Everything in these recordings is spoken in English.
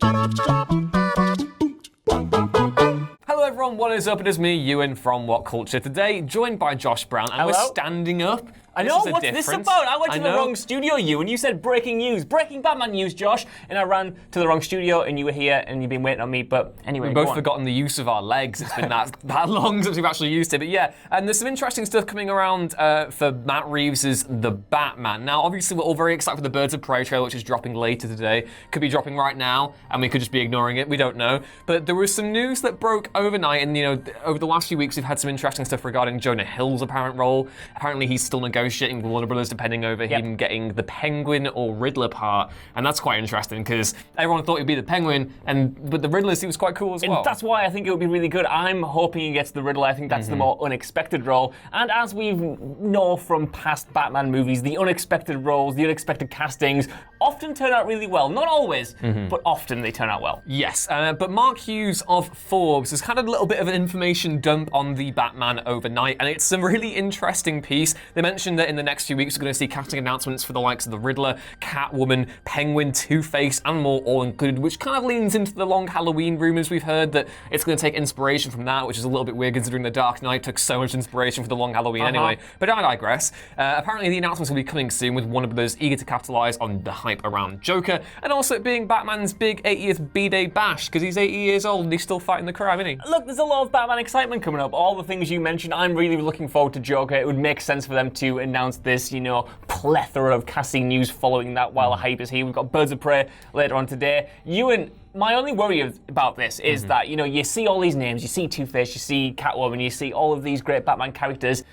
Hello everyone, what is up? It is me, Ewan from What Culture. Today, joined by Josh Brown, and Hello? we're standing up. I know, what's this about? I went to the wrong studio, and you said breaking news. Breaking Batman news, Josh. And I ran to the wrong studio, and you were here, and you've been waiting on me. But anyway, we've both forgotten the use of our legs. It's been that long since we've actually used it. But yeah, and there's some interesting stuff coming around for Matt Reeves' The Batman. Now, obviously, we're all very excited for the Birds of Prey trailer, which is dropping later today. Could be dropping right now, and we could just be ignoring it. We don't know. But there was some news that broke overnight, and over the last few weeks, we've had some interesting stuff regarding Jonah Hill's apparent role. Apparently, he's still negotiating with Warner Brothers, depending over him getting the Penguin or Riddler part, and that's quite interesting because everyone thought he'd be the Penguin, but the Riddler seems quite cool as well. And that's why I think it would be really good. I'm hoping he gets the Riddler. I think that's the more unexpected role. And as we know from past Batman movies, the unexpected roles, the unexpected castings often turn out really well. Not always, but often they turn out well. Yes, but Mark Hughes of Forbes has had a little bit of an information dump on the Batman overnight, and it's a really interesting piece. They mentioned that in the next few weeks we're going to see casting announcements for the likes of the Riddler, Catwoman, Penguin, Two-Face, and more all included, which kind of leans into the long Halloween rumors we've heard that it's going to take inspiration from that, which is a little bit weird considering The Dark Knight took so much inspiration for the long Halloween anyway. But I digress. Apparently the announcements will be coming soon, with Warner Brothers eager to capitalize on the hype around Joker, and also it being Batman's big 80th B-Day bash, because he's 80 years old and he's still fighting the crime, isn't he? Look, there's a lot of Batman excitement coming up. All the things you mentioned, I'm really looking forward to Joker. It would make sense for them to announce this, plethora of casting news following that while the hype is here. We've got Birds of Prey later on today. My only worry about this is that, you see all these names, you see Two-Face, you see Catwoman, you see all of these great Batman characters.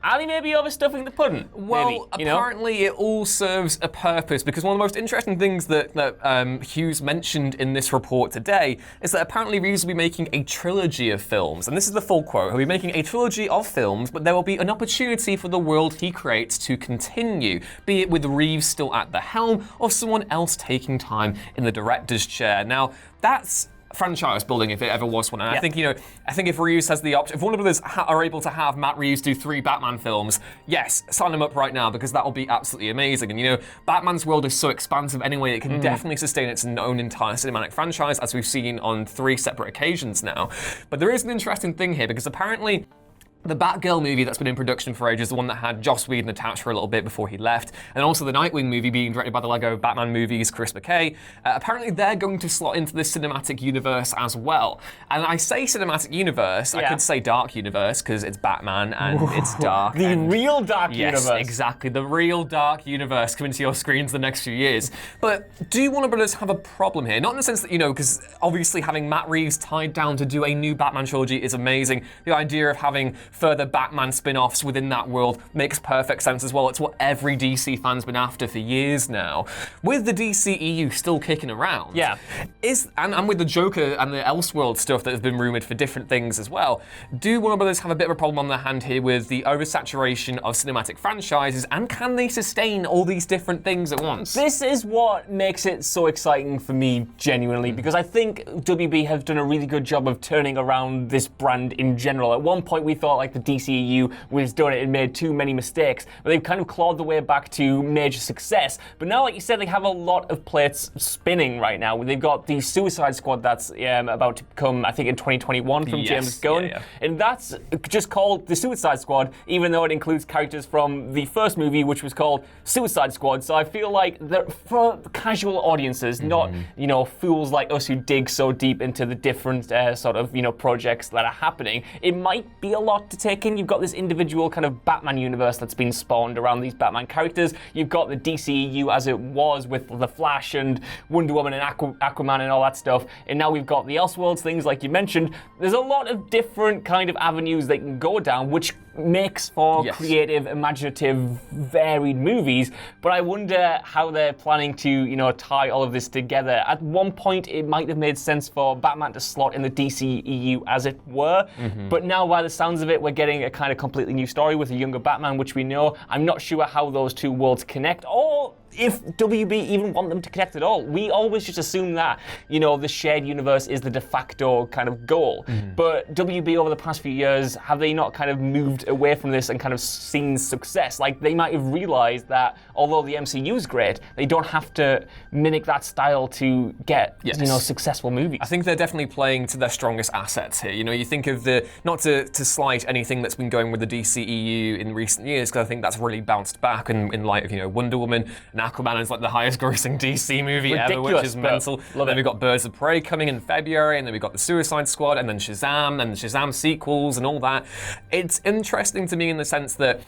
Are they maybe overstuffing the pudding? Well, apparently it all serves a purpose, because one of the most interesting things that Hughes mentioned in this report today is that apparently Reeves will be making a trilogy of films. And this is the full quote. He'll be making a trilogy of films, but there will be an opportunity for the world he creates to continue, be it with Reeves still at the helm or someone else taking time in the director's chair. Now, that's franchise building if it ever was one. And I think if Reeves has the option, if Warner Brothers are able to have Matt Reeves do 3 Batman films, yes, sign him up right now, because that will be absolutely amazing. And Batman's world is so expansive anyway, it can definitely sustain its own entire cinematic franchise, as we've seen on 3 separate occasions now. But there is an interesting thing here, because apparently the Batgirl movie that's been in production for ages, the one that had Joss Whedon attached for a little bit before he left, and also the Nightwing movie being directed by the Lego Batman Movies, Chris McKay, apparently they're going to slot into this cinematic universe as well. And I say cinematic universe, I could say dark universe, because it's Batman and it's dark. The real dark universe. Yes, exactly, the real dark universe coming to your screens the next few years. But do Warner Brothers have a problem here? Not in the sense that, because obviously having Matt Reeves tied down to do a new Batman trilogy is amazing. The idea of having further Batman spin-offs within that world makes perfect sense as well. It's what every DC fan's been after for years now. With the DCEU still kicking around, and with the Joker and the Elseworld stuff that has been rumored for different things as well, do Warner Brothers have a bit of a problem on their hand here with the oversaturation of cinematic franchises, and can they sustain all these different things at once? This is what makes it so exciting for me, genuinely, because I think WB have done a really good job of turning around this brand in general. At one point we thought like the DCEU was done it and made too many mistakes, but they've kind of clawed the way back to major success. But now, like you said, they have a lot of plates spinning right now. They've got the Suicide Squad that's about to come, I think, in 2021 from James Gunn. And that's just called the Suicide Squad, even though it includes characters from the first movie, which was called Suicide Squad. So I feel like for casual audiences, not fools like us who dig so deep into the different projects that are happening, it might be a lot to take in. You've got this individual kind of Batman universe that's been spawned around these Batman characters. You've got the DCEU as it was with The Flash and Wonder Woman and Aquaman and all that stuff. And now we've got the Elseworlds things, like you mentioned. There's a lot of different kind of avenues they can go down, which makes for creative, imaginative, varied movies. But I wonder how they're planning to, tie all of this together. At one point, it might have made sense for Batman to slot in the DCEU, as it were. But now, by the sounds of it, we're getting a kind of completely new story with a younger Batman, which we know. I'm not sure how those two worlds connect, or if WB even want them to connect at all. We always just assume that, the shared universe is the de facto kind of goal. But WB over the past few years, have they not kind of moved away from this and kind of seen success? Like, they might have realized that although the MCU is great, they don't have to mimic that style to get, successful movies. I think they're definitely playing to their strongest assets here. You think of not to slight anything that's been going with the DCEU in recent years, because I think that's really bounced back in light of, Wonder Woman, and Aquaman is like the highest grossing DC movie ever, which is mental. Then we've got Birds of Prey coming in February, and then we've got the Suicide Squad, and then Shazam, and the Shazam sequels and all that. It's interesting to me in the sense that,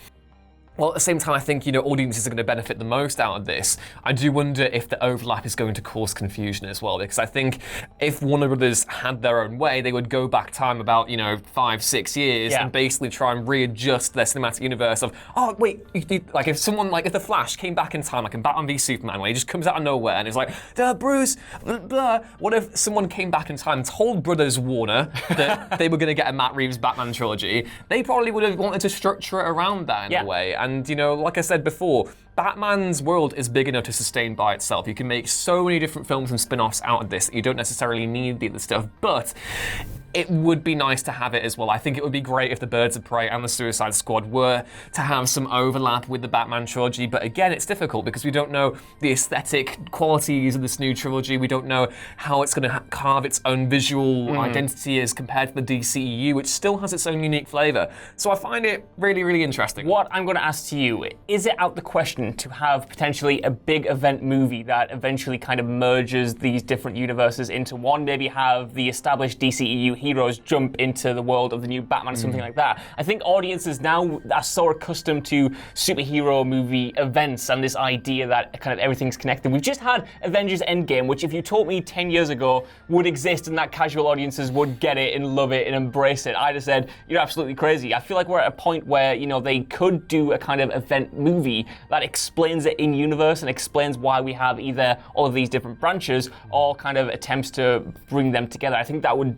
well, at the same time, I think, audiences are going to benefit the most out of this. I do wonder if the overlap is going to cause confusion as well, because I think if Warner Brothers had their own way, they would go back time about, 5-6 years and basically try and readjust their cinematic universe of, oh, wait, like if The Flash came back in time, like in Batman v Superman, where he just comes out of nowhere and it's like, Bruce, blah, blah. What if someone came back in time and told Brothers Warner that they were going to get a Matt Reeves Batman trilogy? They probably would have wanted to structure it around that in a way. And, like I said before, Batman's world is big enough to sustain by itself. You can make so many different films and spin-offs out of this that you don't necessarily need the other stuff, but it would be nice to have it as well. I think it would be great if the Birds of Prey and the Suicide Squad were to have some overlap with the Batman trilogy, but again, it's difficult because we don't know the aesthetic qualities of this new trilogy. We don't know how it's going to carve its own visual identity as compared to the DCEU, which still has its own unique flavor. So I find it really, really interesting. What I'm going to ask to you, is it out the question to have potentially a big event movie that eventually kind of merges these different universes into one? Maybe have the established DCEU heroes jump into the world of the new Batman, something like that. I think audiences now are so accustomed to superhero movie events and this idea that kind of everything's connected. We've just had Avengers Endgame, which if you told me 10 years ago would exist and that casual audiences would get it and love it and embrace it, I'd have said, you're absolutely crazy. I feel like we're at a point where, they could do a kind of event movie that explains it in universe and explains why we have either all of these different branches or kind of attempts to bring them together. I think that would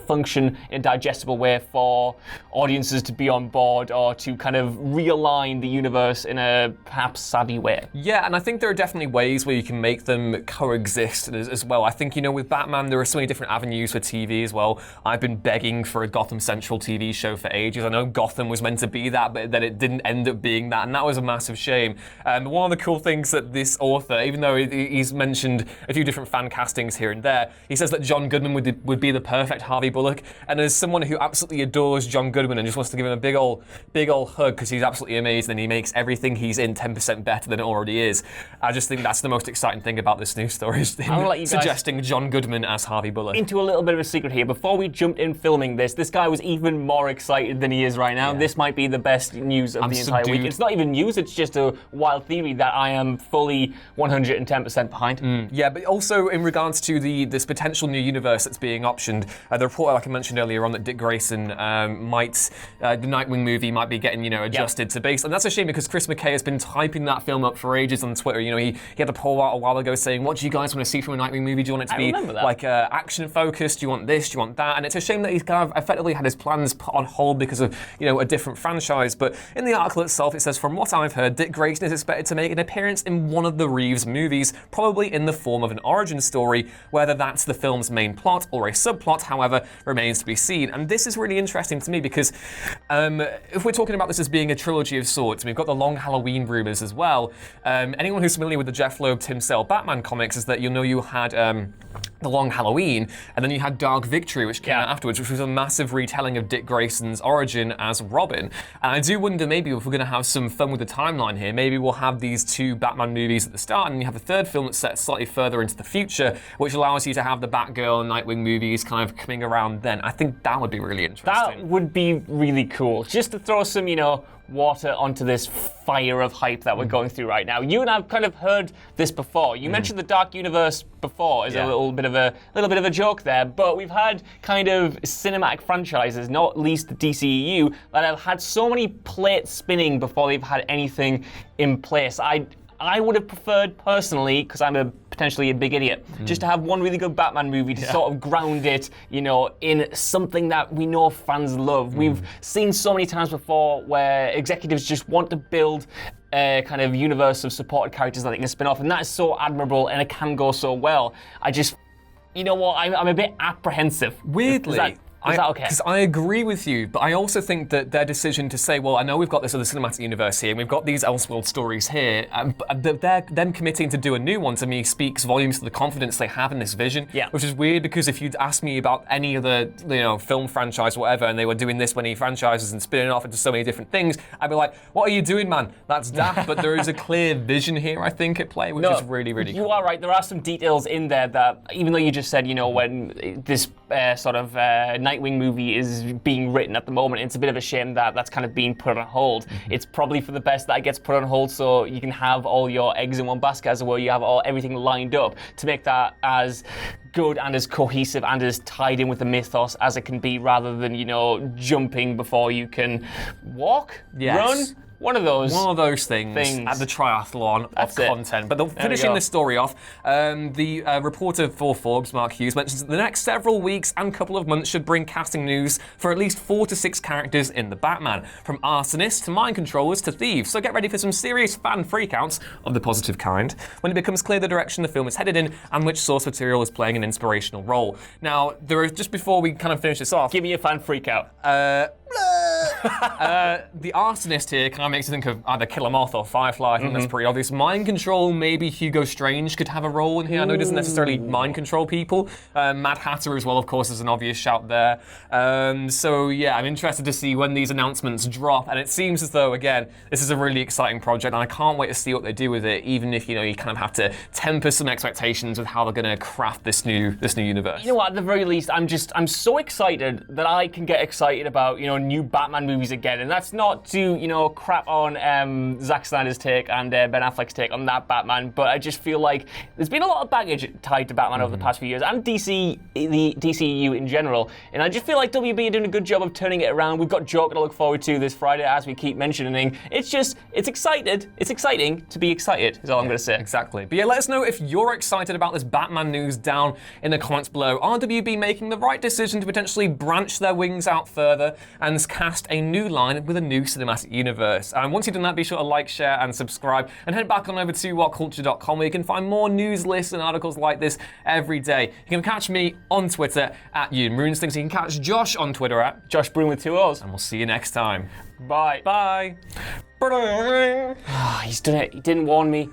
function in a digestible way for audiences to be on board or to kind of realign the universe in a perhaps savvy way. Yeah, and I think there are definitely ways where you can make them coexist as well. I think, with Batman, there are so many different avenues for TV as well. I've been begging for a Gotham Central TV show for ages. I know Gotham was meant to be that, but then it didn't end up being that, and that was a massive shame. One of the cool things that this author, even though he's mentioned a few different fan castings here and there, he says that John Goodman would be the perfect Harvey Bullock. And as someone who absolutely adores John Goodman and just wants to give him a big ol' hug because he's absolutely amazing and he makes everything he's in 10% better than it already is, I just think that's the most exciting thing about this news story, is suggesting John Goodman as Harvey Bullock. Into a little bit of a secret here. Before we jumped in filming this guy was even more excited than he is right now. Yeah. This might be the best news of the entire week. It's not even news, it's just a wild theory that I am fully 110% behind. Yeah, but also in regards to this potential new universe that's being optioned, the report, like I mentioned earlier on, that Dick Grayson the Nightwing movie might be getting, adjusted to base. And that's a shame because Chris McKay has been typing that film up for ages on Twitter. He had a poll out a while ago saying, what do you guys want to see from a Nightwing movie? Do you want it to be like action focused? Do you want this? Do you want that? And it's a shame that he's kind of effectively had his plans put on hold because of, a different franchise. But in the article itself, it says, from what I've heard, Dick Grayson is expected to make an appearance in one of the Reeves movies, probably in the form of an origin story. Whether that's the film's main plot or a subplot, however, remains to be seen. And this is really interesting to me because if we're talking about this as being a trilogy of sorts, and we've got the Long Halloween rumors as well. Anyone who's familiar with the Jeff Loeb, Tim Sale Batman comics is that you had the Long Halloween, and then you had Dark Victory, which came out afterwards, which was a massive retelling of Dick Grayson's origin as Robin. And I do wonder maybe if we're going to have some fun with the timeline here, maybe we'll have these two Batman movies at the start, and you have a third film that's set slightly further into the future, which allows you to have the Batgirl and Nightwing movies kind of coming around then. I think that would be really interesting. That would be really cool. Just to throw some, water onto this fire of hype that we're going through right now. You and I've kind of heard this before. You mentioned the Dark Universe before as a little bit of a joke there, but we've had kind of cinematic franchises, not least the DCEU, that have had so many plates spinning before they've had anything in place. I would have preferred personally, because I'm potentially a big idiot, just to have one really good Batman movie to sort of ground it, in something that we know fans love. We've seen so many times before where executives just want to build kind of universe of supported characters that they can spin off, and that is so admirable, and it can go so well. You know what? I'm a bit apprehensive. Weirdly. Is that okay? Because I agree with you, but I also think that their decision to say, well, I know we've got this other cinematic universe here, and we've got these Elseworld stories here, but them committing to do a new one, to me, speaks volumes to the confidence they have in this vision. Yeah. Which is weird, because if you'd asked me about any other, film franchise, whatever, and they were doing this many franchises and spinning off into so many different things, I'd be like, what are you doing, man? That's daft. But there is a clear vision here, I think, at play, which is really, really cool. You are right. There are some details in there that, even though you just said, when this sort of Nightwing movie is being written at the moment, it's a bit of a shame that that's kind of being put on hold. It's probably for the best that it gets put on hold, so you can have all your eggs in one basket, as it were. You have everything lined up to make that as good and as cohesive and as tied in with the mythos as it can be, rather than, jumping before you can walk, run. One of those things at the triathlon of content. But finishing this story off, the reporter for Forbes, Mark Hughes, mentions that the next several weeks and couple of months should bring casting news for at least 4 to 6 characters in the Batman, from arsonists to mind controllers to thieves. So get ready for some serious fan freakouts of the positive kind when it becomes clear the direction the film is headed in and which source material is playing an inspirational role. Now, just before we kind of finish this off, give me a fan freakout. The arsonist here kind of makes you think of either Killer Moth or Firefly. I think that's pretty obvious. Mind control, maybe Hugo Strange could have a role in here. I know he doesn't necessarily mind control people. Mad Hatter as well, of course, is an obvious shout there. So yeah, I'm interested to see when these announcements drop. And it seems as though, again, this is a really exciting project, and I can't wait to see what they do with it, even if, you kind of have to temper some expectations with how they're going to craft this new universe. You know what, at the very least, I'm so excited that I can get excited about, new Batman movies again. And that's not to, crap on Zack Snyder's take and Ben Affleck's take on that Batman, but I just feel like there's been a lot of baggage tied to Batman over the past few years, and the DCEU in general, and I just feel like WB are doing a good job of turning it around. We've got Joker to look forward to this Friday, as we keep mentioning. It's exciting to be excited, is all I'm going to say. Exactly. But yeah, let us know if you're excited about this Batman news down in the comments below. Are WB making the right decision to potentially branch their wings out further and cast a new line with a new cinematic universe? And once you've done that, be sure to like, share, and subscribe, and head back on over to whatculture.com, where you can find more news lists and articles like this every day. You can catch me on Twitter at Ewan Runestings. You can catch Josh on Twitter at Josh Broom with 2 O's. And we'll see you next time. Bye. Bye. He's done it. He didn't warn me.